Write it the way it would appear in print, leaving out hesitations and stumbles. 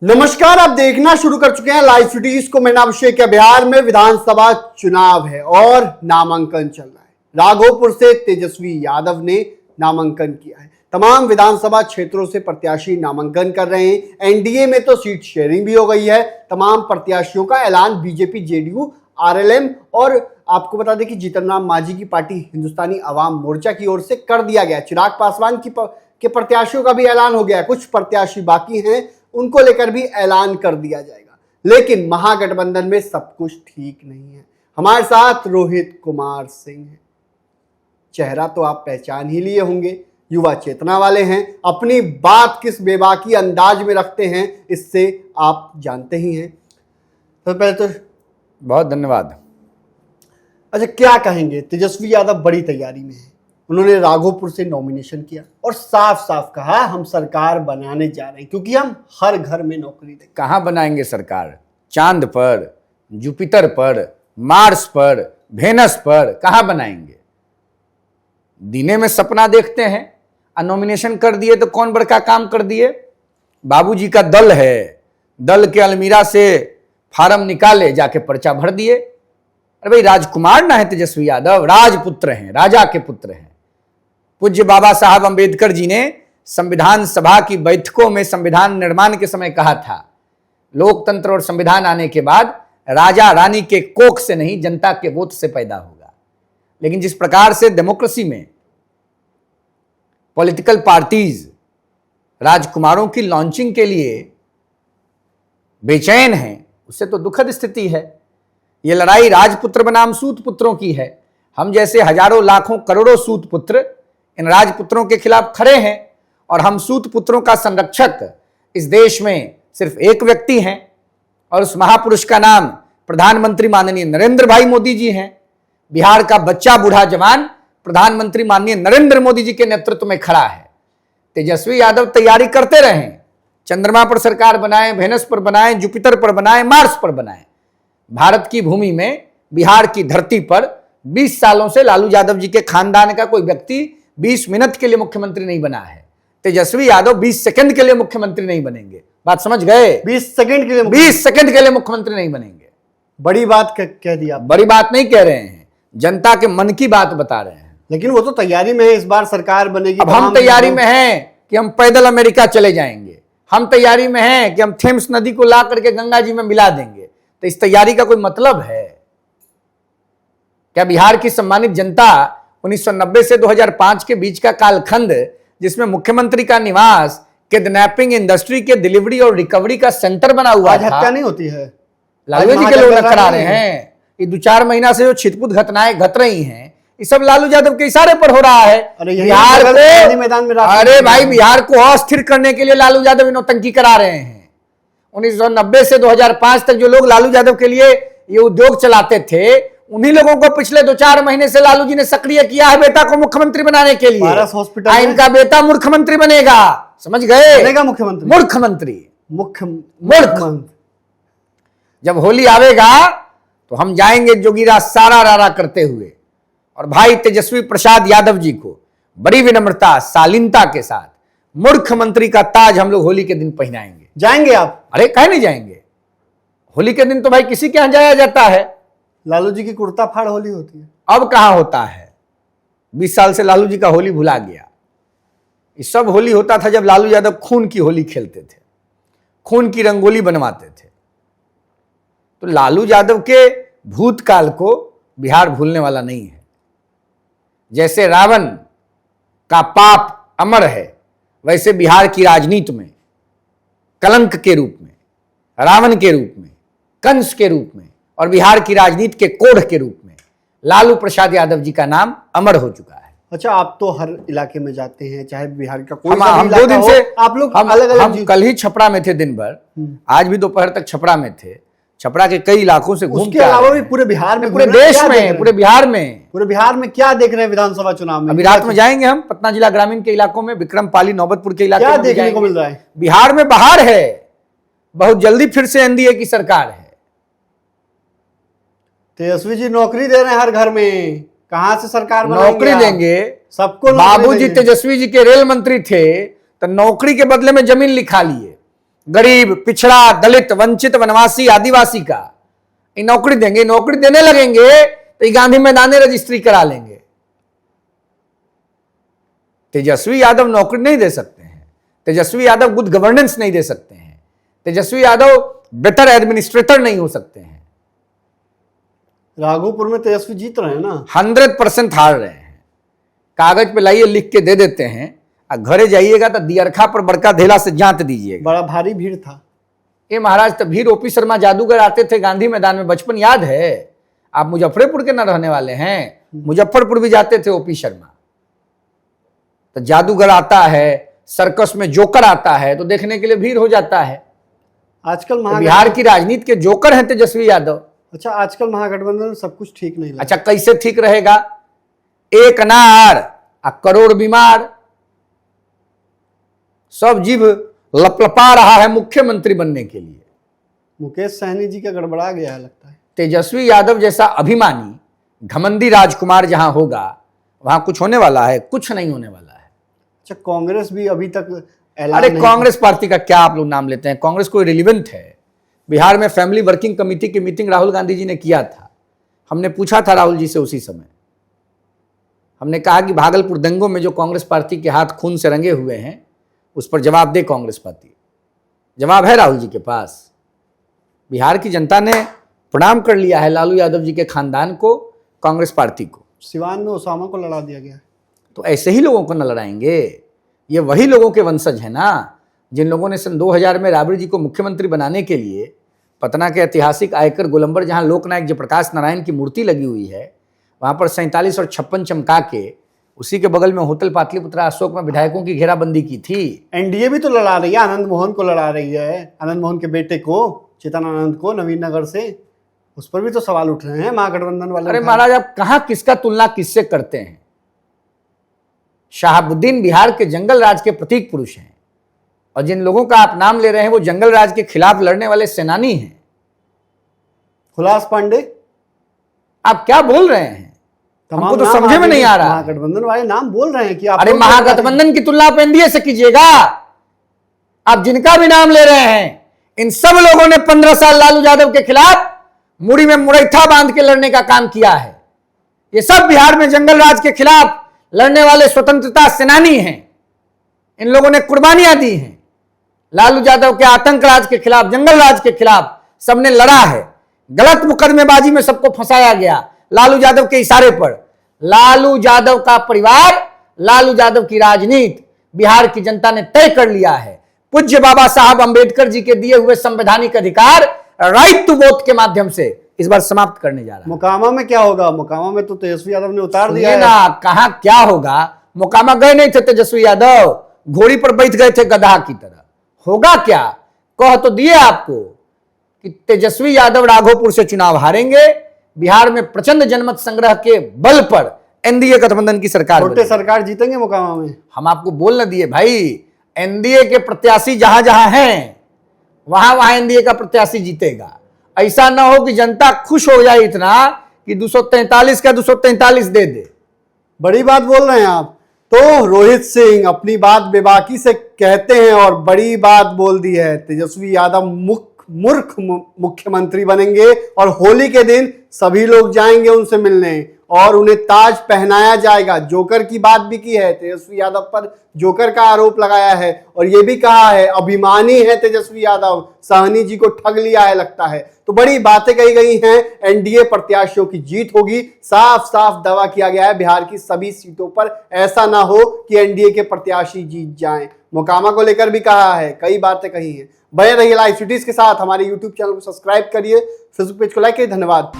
नमस्कार, आप देखना शुरू कर चुके हैं लाइव सिटीज को। मैं नाम अभिषेक है। बिहार में विधानसभा चुनाव है और नामांकन चल रहा है। राघोपुर से तेजस्वी यादव ने नामांकन किया है। तमाम विधानसभा क्षेत्रों से प्रत्याशी नामांकन कर रहे हैं। एनडीए में तो सीट शेयरिंग भी हो गई है। तमाम प्रत्याशियों का ऐलान बीजेपी, जेडीयू, आरएलएम और आपको बता दें कि जीतन राम मांझी की पार्टी हिंदुस्तानी अवाम मोर्चा की ओर से कर दिया गया। चिराग पासवान के प्रत्याशियों का भी ऐलान हो गया है। कुछ प्रत्याशी बाकी हैं, उनको लेकर भी ऐलान कर दिया जाएगा। लेकिन महागठबंधन में सब कुछ ठीक नहीं है। हमारे साथ रोहित कुमार सिंह हैं। चेहरा तो आप पहचान ही लिए होंगे, युवा चेतना वाले हैं। अपनी बात किस बेबाकी अंदाज में रखते हैं, इससे आप जानते ही हैं। तो पहले तो बहुत धन्यवाद। अच्छा, क्या कहेंगे? तेजस्वी यादव बड़ी तैयारी में है। उन्होंने राघोपुर से नॉमिनेशन किया और साफ साफ कहा हम सरकार बनाने जा रहे हैं, क्योंकि हम हर घर में नौकरी देंगे। कहाँ बनाएंगे सरकार? चांद पर, जुपिटर पर, मार्स पर, वेनस पर कहाँ बनाएंगे? दिने में सपना देखते हैं। नॉमिनेशन कर दिए तो कौन बड़का काम कर दिए? बाबूजी का दल है, दल के अलमीरा से फार्म निकाले, जाके पर्चा भर दिए। अरे भाई, राजकुमार ना है तेजस्वी यादव, राजपुत्र हैं, राजा के पुत्र हैं। पूज्य बाबा साहब अंबेडकर जी ने संविधान सभा की बैठकों में संविधान निर्माण के समय कहा था, लोकतंत्र और संविधान आने के बाद राजा रानी के कोख से नहीं, जनता के वोट से पैदा होगा। लेकिन जिस प्रकार से डेमोक्रेसी में पॉलिटिकल पार्टीज राजकुमारों की लॉन्चिंग के लिए बेचैन हैं, उससे तो दुखद स्थिति है। यह लड़ाई राजपुत्र बनाम सूत पुत्रों की है। हम जैसे हजारों लाखों करोड़ों सूत पुत्र इन राजपुत्रों के खिलाफ खड़े हैं और हम सूत पुत्रों का संरक्षक इस देश में सिर्फ एक व्यक्ति हैं और उस महापुरुष का नाम प्रधानमंत्री माननीय नरेंद्र भाई मोदी जी हैं। बिहार का बच्चा बूढ़ा जवान प्रधानमंत्री माननीय नरेंद्र मोदी जी के नेतृत्व में खड़ा है। तेजस्वी यादव तैयारी करते रहें, चंद्रमा पर सरकार बनाएं, वेनस पर बनाएं, जुपिटर पर बनाएं, मार्स पर बनाएं। भारत की भूमि में, बिहार की धरती पर 20 सालों से लालू यादव जी के खानदान का कोई व्यक्ति 20 मिनट के लिए मुख्यमंत्री नहीं बना है। तेजस्वी यादव 20 सेकंड के लिए मुख्यमंत्री नहीं बनेंगे। बात समझ गए? 20 सेकंड के लिए 20 सेकंड के लिए मुख्यमंत्री नहीं बनेंगे। बड़ी बात कह दी आप। बड़ी बात नहीं कह रहे हैं, जनता के मन की बात बता रहे हैं। लेकिन वो तो तैयारी में है, इस बार सरकार बनेगी। अब हम तैयारी में हैं कि हम पैदल अमेरिका चले जाएंगे। हम तैयारी में हैं कि हम थेम्स नदी को ला करके गंगा जी में मिला देंगे। तो इस तैयारी का कोई मतलब है क्या? बिहार की सम्मानित जनता 1990 से 2005 के बीच का कालखंड, जिसमें मुख्यमंत्री का निवास किडनैपिंग इंडस्ट्री के डिलीवरी और रिकवरी का सेंटर बना हुआ था। हत्या नहीं होती है, लालू जी के लोग करा रहे हैं। ये 2-4 महीना से जो छिटपुट घटनाएं घट रही हैं, ये सब लालू यादव के इशारे पर हो रहा है। बिहार को मैदान में, अरे भाई, बिहार को अस्थिर करने के लिए लालू यादव नौटंकी करा रहे हैं। 1990 से 2005 तक जो लोग लालू यादव के लिए ये उद्योग चलाते थे, उन्हीं लोगों को पिछले 2-4 महीने से लालू जी ने सक्रिय किया है बेटा को मुख्यमंत्री बनाने के लिए। हॉस्पिटल इनका बेटा मुख्यमंत्री बनेगा, समझ गए? बनेगा मुख्यमंत्री, मुख्यमंत्री। जब होली आवेगा तो हम जाएंगे जोगीरा सारा रारा करते हुए और भाई तेजस्वी प्रसाद यादव जी को बड़ी विनम्रता, शालीनता के साथ मुख्यमंत्री का ताज हम लोग होली के दिन पहनाएंगे। जाएंगे आप? अरे कहे नहीं जाएंगे? होली के दिन तो भाई किसी के यहां जाया जाता है। लालू जी की कुर्ता फाड़ होली होती है। अब कहां होता है? 20 साल से लालू जी का होली भुला गया। ये सब होली होता था जब लालू यादव खून की होली खेलते थे, खून की रंगोली बनवाते थे। तो लालू यादव के भूतकाल को बिहार भूलने वाला नहीं है। जैसे रावण का पाप अमर है, वैसे बिहार की राजनीति में कलंक के रूप में, रावण के रूप में, कंस के रूप में और बिहार की राजनीति के कोढ़ के रूप में लालू प्रसाद यादव जी का नाम अमर हो चुका है। अच्छा, आप तो हर इलाके में जाते हैं, चाहे बिहार का कोई हम 2 दिन से आप लोग अलग-अलग। हम कल ही छपरा में थे दिन भर, आज भी दोपहर तक छपरा में थे। छपरा के कई इलाकों से घूम के अलावा भी पूरे बिहार में, पूरे देश में, पूरे बिहार में क्या देख रहे हैं विधानसभा चुनाव में? अभी रात में जाएंगे हम पटना जिला ग्रामीण के इलाकों में, विक्रमपाली, नौबतपुर के इलाके में देखने को मिल रहा है। बिहार में बहार है, बहुत जल्दी फिर से एनडीए की सरकार है। तेजस्वी जी नौकरी दे रहे हैं हर घर में, कहां से सरकार नौकरी देंगे सबको? बाबूजी तेजस्वी जी के रेल मंत्री थे तो नौकरी के बदले में जमीन लिखा लिए। गरीब, पिछड़ा, दलित, वंचित, वनवासी, आदिवासी का ये नौकरी देंगे। नौकरी देने लगेंगे तो ये गांधी मैदान में रजिस्ट्री करा लेंगे। तेजस्वी यादव नौकरी नहीं दे सकते हैं, तेजस्वी यादव गुड गवर्नेंस नहीं दे सकते हैं, तेजस्वी यादव बेटर एडमिनिस्ट्रेटर नहीं हो सकते हैं। राघोपुर में तेजस्वी जीत रहे हैं ना, 100% हार रहे हैं। कागज पे लाइए, लिख के दे देते हैं, और घरे जाइएगा तो दियरखा पर बड़का धेला से जांच दीजिएगा। बड़ा भारी भीड़ था। ये महाराज तो भीड़ ओपी शर्मा जादूगर आते थे गांधी मैदान में, बचपन याद है? आप मुजफ्फरपुर के न रहने वाले हैं? मुजफ्फरपुर भी जाते थे ओपी शर्मा। तो जादूगर आता है, सर्कस में जोकर आता है, तो देखने के लिए भीड़ हो जाता है। आजकल तो बिहार की राजनीति के जोकर हैं तेजस्वी यादव। अच्छा, आजकल महागठबंधन में सब कुछ ठीक नहीं लगा। अच्छा, कैसे ठीक रहेगा? एक अनार आ करोड़ बीमार, सब जीव लपलपा रहा है मुख्यमंत्री बनने के लिए। मुकेश सहनी जी का गड़बड़ा गया है लगता है। तेजस्वी यादव जैसा अभिमानी घमंडी राजकुमार जहां होगा वहां कुछ होने वाला है? कुछ नहीं होने वाला है। अच्छा, कांग्रेस भी अभी तक ऐलान अरे नहीं कांग्रेस पार्टी का क्या आप लोग नाम लेते हैं? कांग्रेस कोई रिलीवेंट है? बिहार में फैमिली वर्किंग कमेटी की मीटिंग राहुल गांधी जी ने किया था। हमने पूछा था राहुल जी से उसी समय, हमने कहा कि भागलपुर दंगों में जो कांग्रेस पार्टी के हाथ खून से रंगे हुए हैं उस पर जवाब दे कांग्रेस पार्टी। जवाब है राहुल जी के पास। बिहार की जनता ने प्रणाम कर लिया है लालू यादव जी के खानदान को, कांग्रेस पार्टी को। सिवान में ओसामा को लड़ा दिया गया। तो ऐसे ही लोगों को न लड़ाएंगे? ये वही लोगों के वंशज हैं ना जिन लोगों ने सन 2000 में राबड़ी जी को मुख्यमंत्री बनाने के लिए पटना के ऐतिहासिक आयकर गोलंबर, जहां लोकनायक जयप्रकाश नारायण की मूर्ति लगी हुई है, वहां पर 47 और 56 चमका के उसी के बगल में होटल पाटलिपुत्रा अशोक में विधायकों की घेराबंदी की थी। एनडीए भी तो लड़ा रही है, आनंद मोहन को लड़ा रही है, आनंद मोहन के बेटे को, चेतन आनंद को, नवीन नगर से। उस पर भी तो सवाल उठ रहे हैं महागठबंधन वाले। अरे महाराज, आप कहां किसका तुलना किससे करते हैं? शहाबुद्दीन बिहार के जंगल राज के प्रतीक पुरुष हैं, और जिन लोगों का आप नाम ले रहे हैं वो जंगल राज के खिलाफ लड़ने वाले सेनानी हैं। हुलास पांडे, आप क्या बोल रहे हैं? हमको तो समझे में नहीं आ रहा। महागठबंधन वाले नाम बोल रहे हैं कि आप। अरे महागठबंधन की तुलना आप एनडीए से कीजिएगा। आप जिनका भी नाम ले रहे हैं, इन सब लोगों ने 15 साल लालू यादव के खिलाफ मुड़ी में मुरैठा बांध के लड़ने का काम किया है। ये सब बिहार में जंगल राज के खिलाफ लड़ने वाले स्वतंत्रता सेनानी हैं। इन लोगों ने कुर्बानियां दी हैं। लालू यादव के आतंक राज के खिलाफ, जंगल राज के खिलाफ सबने लड़ा है। गलत मुकदमेबाजी में सबको फंसाया गया लालू यादव के इशारे पर। लालू यादव का परिवार, लालू यादव की राजनीति बिहार की जनता ने तय कर लिया है। पूज्य बाबा साहब अंबेडकर जी के दिए हुए संवैधानिक अधिकार राइट टू वोट के माध्यम से इस बार समाप्त करने जा रहा है। मोकामा में क्या होगा? मोकामा में तो तेजस्वी यादव ने उतार दिया है ना। कहां क्या होगा? मोकामा गए नहीं थे तेजस्वी यादव, घोड़ी पर बैठ गए थे गधा की तरह। होगा क्या? कह तो दिए आपको कि तेजस्वी यादव राघोपुर से चुनाव हारेंगे। बिहार में प्रचंड जनमत संग्रह के बल पर एनडीए गठबंधन की सरकार, छोटे सरकार जीतेंगे मोकामा में। हम आपको बोल न दिए भाई, एनडीए के प्रत्याशी जहां जहां हैं वहां वहां एनडीए का प्रत्याशी जीतेगा। ऐसा ना हो कि जनता खुश हो जाए इतना कि 243 का 243 दे दे। बड़ी बात बोल रहे हैं आप। तो रोहित सिंह अपनी बात बेबाकी से कहते हैं और बड़ी बात बोल दी है। तेजस्वी यादव मूर्ख मुख्यमंत्री बनेंगे और होली के दिन सभी लोग जाएंगे उनसे मिलने और उन्हें ताज पहनाया जाएगा। जोकर की बात भी की है, तेजस्वी यादव पर जोकर का आरोप लगाया है और यह भी कहा है अभिमानी है तेजस्वी यादव, सहनी जी को ठग लिया है लगता है। तो बड़ी बातें कही गई हैं। एनडीए प्रत्याशियों की जीत होगी। साफ साफ दावा किया गया है बिहार की सभी सीटों पर। ऐसा ना हो कि एनडीए के प्रत्याशी जीत जाएं। मोकामा को लेकर भी कहा है, कई बातें कही हैं। बने रहिए लाइव सिटीज के साथ। हमारे यूट्यूब चैनल को सब्सक्राइब करिए, फेसबुक पेज को लाइक करिए। धन्यवाद।